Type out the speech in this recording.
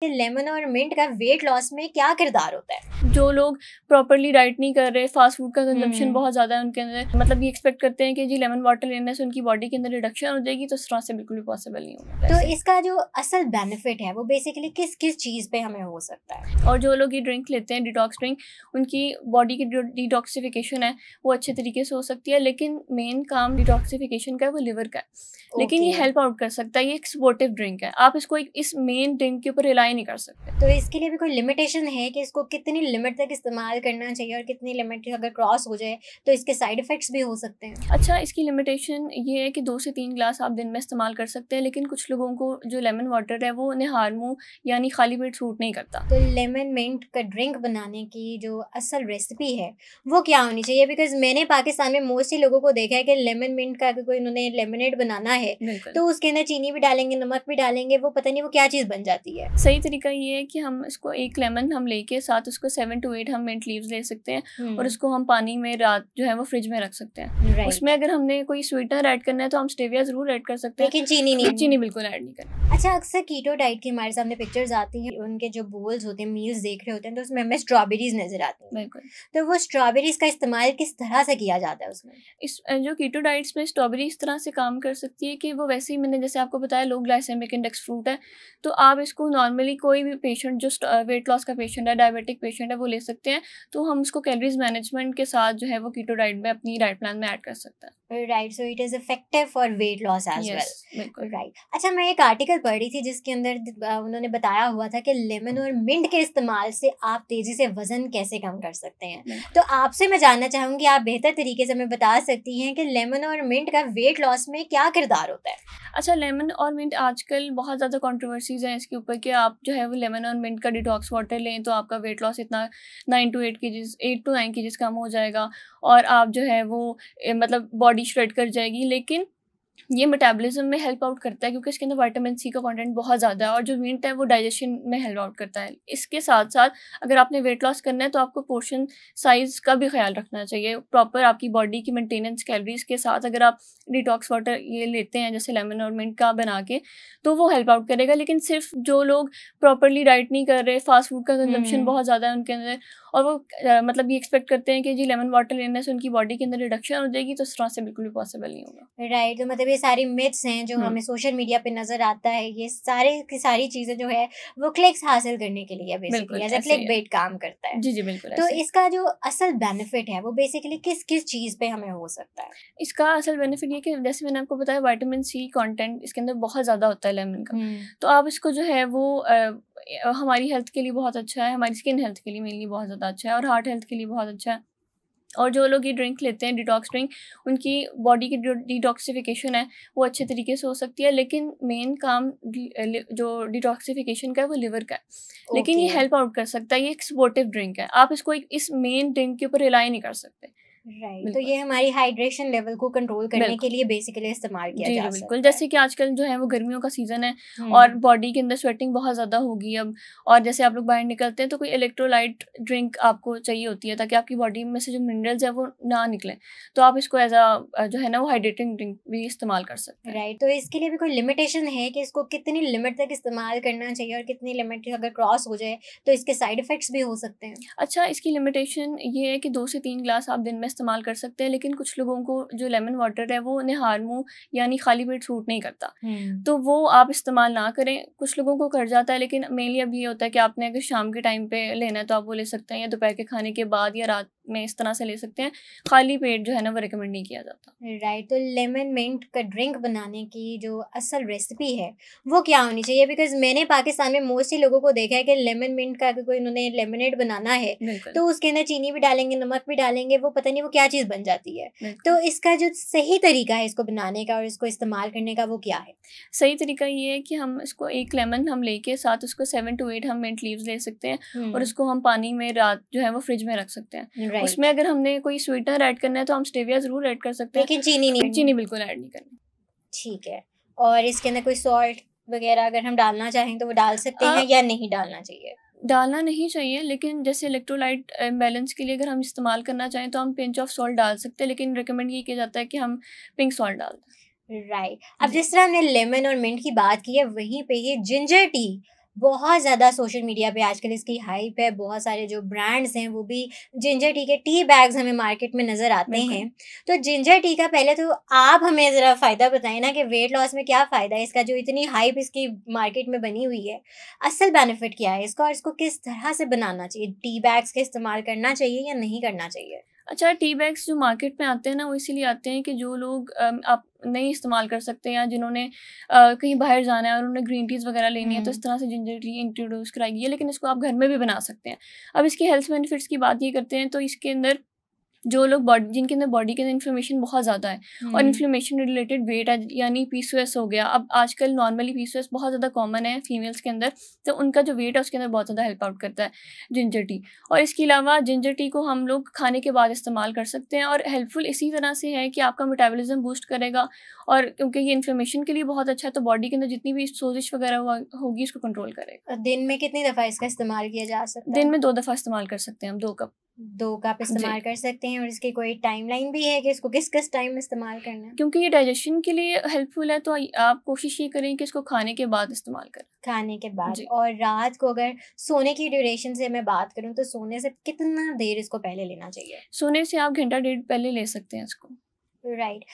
Lemon और mint का weight loss में क्या किरदार होता है? जो लोग प्रॉपरली डाइट नहीं कर रहे, फास्ट फूड का कंजम्पशन बहुत ज़्यादा है उनके अंदर, मतलब ये एक्सपेक्ट करते हैं कि जी लेमन वाटर लेने से उनकी बॉडी के अंदर रिडक्शन हो जाएगी, तो इस तरह से बिल्कुल भी पॉसिबल नहीं होगा। तो इसका जो असल बेनिफिट है वो बेसिकली किस किस चीज़ पे हमें हो सकता है? और जो लोग ये ड्रिंक लेते हैं, डिटॉक्स ड्रिंक, उनकी बॉडी की जो डिटॉक्सिफिकेशन है वो अच्छे तरीके से हो सकती है, लेकिन मेन काम डिटॉक्सिफिकेशन का है वो लिवर का है। लेकिन ये हेल्प आउट कर सकता है, ये एक सपोर्टिव ड्रिंक है, आप इसको इस मेन ड्रिंक के ऊपर रिलाई नहीं कर सकते। तो इसके लिए भी कोई लिमिटेशन है कि इसको कितनी लिमिट तक इस्तेमाल करना चाहिए और कितनी लिमिट अगर क्रॉस हो जाए तो इसके साइड इफेक्ट्स भी हो सकते हैं? अच्छा, इसकी लिमिटेशन ये है कि 2 से 3 ग्लास आप दिन में इस्तेमाल कर सकते हैं, लेकिन कुछ लोगों को जो लेमन वाटर है वो निहार मुँह यानी खाली पेट सूट नहीं करता। तो लेमन मिंट का ड्रिंक बनाने की जो असल रेसिपी है वो क्या होनी चाहिए? बिकॉज मैंने पाकिस्तान में मोस्टली लोगों को देखा है कि लेमन मिंट का अगर कोई उन्होंने लेमनेड बनाना है तो उसके अंदर चीनी भी डालेंगे, नमक भी डालेंगे, वो पता नहीं वो क्या चीज़ बन जाती है। सही तरीका ये है कि हम इसको एक लेमन हम लेके साथ उसको 7 to 8 हम मिंट लीव्स ले सकते हैं और उसको हम पानी में रात जो है वो फ्रिज में रख सकते हैं। उसमें अगर हमने कोई स्वीटनर ऐड करना है तो हम स्टेविया जरूर ऐड कर सकते हैं, लेकिन चीनी नहीं। चीनी बिल्कुल ऐड नहीं करना। अच्छा, अक्सर कीटो डाइट की हमारे सामने पिक्चर्स आती हैं, उनके जो बोल्स होते हैं, मील्स देख रहे होते हैं तो उसमें हमें स्ट्रॉबेरीज नजर आती हैं। बिल्कुल। तो वो स्ट्रॉबेरीज का इस्तेमाल किस तरह से किया जाता है उसमें? इस जो कीटो डाइट्स में स्ट्रॉबेरी इस तरह से काम कर सकती है कि वो वैसे ही, मैंने जैसे आपको बताया, लो ग्लाइसेमिक इंडेक्स फ्रूट है, तो आप इसको नॉर्मली कोई भी पेशेंट जो वेट लॉस का पेशेंट है, डायबिटिक पेशेंट है, वो ले सकते हैं। तो हम उसको कैलोरीज मैनेजमेंट के साथ जो है वो कीटो डाइट में अपनी डाइट प्लान में ऐड कर सकते हैं। Right, so it is effective for weight loss as well. बिल्कुल राइट। अच्छा, मैं एक आर्टिकल पढ़ रही थी जिसके अंदर उन्होंने बताया हुआ था कि लेमन और मिंट के इस्तेमाल से आप तेजी से वजन कैसे कम कर सकते हैं। तो आपसे मैं जानना चाहूंगी, आप बेहतर तरीके से हमें बता सकती हैं कि लेमन और मिंट का वेट लॉस में क्या किरदार होता है? अच्छा, लेमन और मिंट आजकल बहुत ज़्यादा कंट्रोवर्सीज हैं इसके ऊपर कि आप जो है वो लेमन और मिंट का डिटॉक्स वाटर लें तो आपका वेट लॉस इतना 8 to 9 केजीज कम हो जाएगा और आप जो है वो मतलब बॉडी श्रेड कर जाएगी। लेकिन ये मेटाबॉलिज्म में हेल्प आउट करता है क्योंकि इसके अंदर विटामिन सी का कंटेंट बहुत ज़्यादा है और जो मिंट है वो डाइजेशन में हेल्प आउट करता है। इसके साथ साथ अगर आपने वेट लॉस करना है तो आपको पोर्शन साइज़ का भी ख्याल रखना चाहिए। प्रॉपर आपकी बॉडी की मेंटेनेंस कैलोरीज के साथ अगर आप डिटॉक्स वाटर ये लेते हैं जैसे लेमन और मिंट का बना के, तो वो हेल्प आउट करेगा। लेकिन सिर्फ जो लोग प्रॉपरली डाइट नहीं कर रहे, फास्ट फूड का कंजम्पशन बहुत ज़्यादा है उनके अंदर, और वो मतलब ये एक्सपेक्ट करते हैं कि जी लेमन वाटर लेने से उनकी बॉडी के अंदर रिडक्शन हो जाएगी, तो इस तरह से बिल्कुल भी पॉसिबल नहीं होगा। राइट, तो मतलब ये सारी मिथ्स हैं जो हमें सोशल मीडिया पे नजर आता है, ये सारे की सारी चीजें जो है वो क्लिक्स हासिल करने के लिए बेसिकली एज अ क्लिकबेट काम करता है। जी बिल्कुल। तो इसका जो असल बेनिफिट है वो बेसिकली किस किस चीज पे हमें हो सकता है? इसका असल बेनिफिट ये कि जैसे मैंने आपको बताया विटामिन सी कंटेंट इसके अंदर बहुत ज़्यादा होता है लेमन का, तो आप इसको जो है वो हमारी हेल्थ के लिए बहुत अच्छा है, हमारी स्किन हेल्थ के लिए मेनली बहुत ज़्यादा अच्छा है और हार्ट हेल्थ के लिए बहुत अच्छा है। और जो लोग ये ड्रिंक लेते हैं डिटॉक्स ड्रिंक, उनकी बॉडी की जो डिटॉक्सिफिकेशन है वो अच्छे तरीके से हो सकती है, लेकिन मेन काम जो डिटॉक्सिफिकेशन का है वो लिवर का है। लेकिन ये हेल्प आउट कर सकता है, ये एक सपोर्टिव ड्रिंक है, आप इसको इस मेन ड्रिंक के ऊपर रिलाई नहीं कर सकते। राइट, तो ये हमारी हाइड्रेशन लेवल को कंट्रोल करने के लिए बेसिकली इस्तेमाल किया जा सकता है। बिल्कुल। जैसे कि आजकल जो है वो गर्मियों का सीज़न है और बॉडी के अंदर स्वेटिंग बहुत ज़्यादा होगी अब, और जैसे आप लोग बाहर निकलते हैं तो कोई इलेक्ट्रोलाइट ड्रिंक आपको चाहिए होती है ताकि आपकी बॉडी में से जो मिनरल्स है वो ना निकलें, तो आप इसको एज अ जो है ना वो हाइड्रेटिंग ड्रिंक भी इस्तेमाल कर सकते हैं। राइट, तो इसके लिए भी कोई लिमिटेशन है कि इसको कितनी लिमिट तक इस्तेमाल करना चाहिए और कितनी लिमिट अगर क्रॉस हो जाए तो इसके साइड इफेक्ट्स भी हो सकते हैं? अच्छा, इसकी लिमिटेशन ये है कि 2 से 3 ग्लास आप दिन में इस्तेमाल कर सकते हैं, लेकिन कुछ लोगों को जो लेमन वाटर है वो निहार मुँह यानी खाली पेट सूट नहीं करता, तो वो आप इस्तेमाल ना करें। कुछ लोगों को कर जाता है, लेकिन मेनली अब ये होता है कि आपने अगर शाम के टाइम पे लेना है तो आप वो ले सकते हैं, या दोपहर के खाने के बाद या रात में इस तरह से ले सकते हैं। खाली पेट जो है ना वो रिकमेंड नहीं किया जाता। राइट, तो लेमन मिंट का ड्रिंक बनाने की जो असल रेसिपी है वो क्या होनी चाहिए? बिकॉज मैंने पाकिस्तान में मोस्टली लोगों को देखा है कि लेमन मिंट का अगर कोई उन्होंने लेमनेड बनाना है तो उसके अंदर चीनी भी डालेंगे, नमक भी डालेंगे, वो पता नहीं वो क्या चीज़ बन जाती है। तो इसका जो सही तरीका है इसको बनाने का और इसको इस्तेमाल करने का वो क्या है? सही तरीका ये है कि हम इसको एक लेमन हम लेके साथ उसको 7 to 8 हम मिंट लीव्स ले सकते हैं और उसको हम पानी में रात जो है वो फ्रिज में रख सकते हैं। उसमें अगर हमने कोई स्वीटनर ऐड करना है तो हम स्टेविया जरूर ऐड कर सकते हैं, लेकिन चीनी नहीं। चीनी बिल्कुल ऐड नहीं करनी। ठीक है, और इसके अंदर कोई सॉल्ट वगैरह अगर हम डालना चाहें तो वो डाल सकते हैं या नहीं डालना चाहिए? डालना नहीं चाहिए, लेकिन जैसे इलेक्ट्रोलाइट इम्बैलेंस के लिए अगर हम इस्तेमाल करना चाहें तो हम पिंच ऑफ सॉल्ट डाल सकते हैं, लेकिन रिकमेंड ये किया जाता है कि हम पिंक सॉल्ट डाल दें। राइट, अब जिस तरह हमने लेमन और मिंट की बात की है वहीं पे ये जिंजर टी बहुत ज़्यादा सोशल मीडिया पे आजकल इसकी हाइप है, बहुत सारे जो ब्रांड्स हैं वो भी जिंजर टी के टी बैग्स हमें मार्केट में नज़र आते बिल्कुल। हैं। तो जिंजर टी का पहले तो आप हमें ज़रा फ़ायदा बताएँ ना कि वेट लॉस में क्या फ़ायदा है इसका, जो इतनी हाइप इसकी मार्केट में बनी हुई है? असल बेनिफिट क्या है इसका और इसको किस तरह से बनाना चाहिए? टी बैग्स का इस्तेमाल करना चाहिए या नहीं करना चाहिए? अच्छा, टी बैग्स जो मार्केट में आते हैं ना, वो इसीलिए आते हैं कि जो लोग आप नहीं इस्तेमाल कर सकते या जिन्होंने कहीं बाहर जाना है और उन्हें ग्रीन टीज़ वगैरह लेनी है, तो इस हुँ। तरह से जिंजर टी इंट्रोड्यूस कराई गई है, लेकिन इसको आप घर में भी बना सकते हैं। अब इसके हेल्थ बेनिफिट्स की बात ये करते हैं, तो इसके अंदर जो लोग बॉडी जिनके अंदर बॉडी के अंदर इन्फ्लेमेशन बहुत ज़्यादा है और हुँ। इन्फ्लेमेशन रिलेटेड वेट है, यानी पीसीओएस हो गया। अब आजकल नॉर्मली पीसीओएस बहुत ज़्यादा कॉमन है फीमेल्स के अंदर, तो उनका जो वेट है उसके अंदर बहुत ज़्यादा हेल्प आउट करता है जिंजर टी। और इसके अलावा जिंजर टी को हम लोग खाने के बाद इस्तेमाल कर सकते हैं और हेल्पफुल इसी तरह से है कि आपका मेटाबॉलिज्म बूस्ट करेगा, और क्योंकि ये इन्फ्लेमेशन के लिए बहुत अच्छा है, तो बॉडी के अंदर जितनी भी सोजिश वगैरह होगी उसको कंट्रोल करेगा। दिन में कितनी दफ़ा इसका इस्तेमाल किया जा सकता दिन है? में 2 दफ़ा इस्तेमाल कर सकते हैं हम, 2 कप। 2 कप जी। इस्तेमाल कर सकते हैं और इसकी कोई टाइमलाइन भी है कि इसको किस-किस टाइम में इस्तेमाल करना है? क्योंकि ये डाइजेशन के लिए हेल्पफुल है, तो आप कोशिश ये करें कि इसको खाने के बाद इस्तेमाल करें। खाने के बाद। जी। और रात को अगर सोने की ड्यूरेशन से मैं बात करूँ तो सोने से कितना देर इसको पहले लेना चाहिए? सोने से आप घंटा डेढ़ पहले ले सकते हैं इसको। राइट।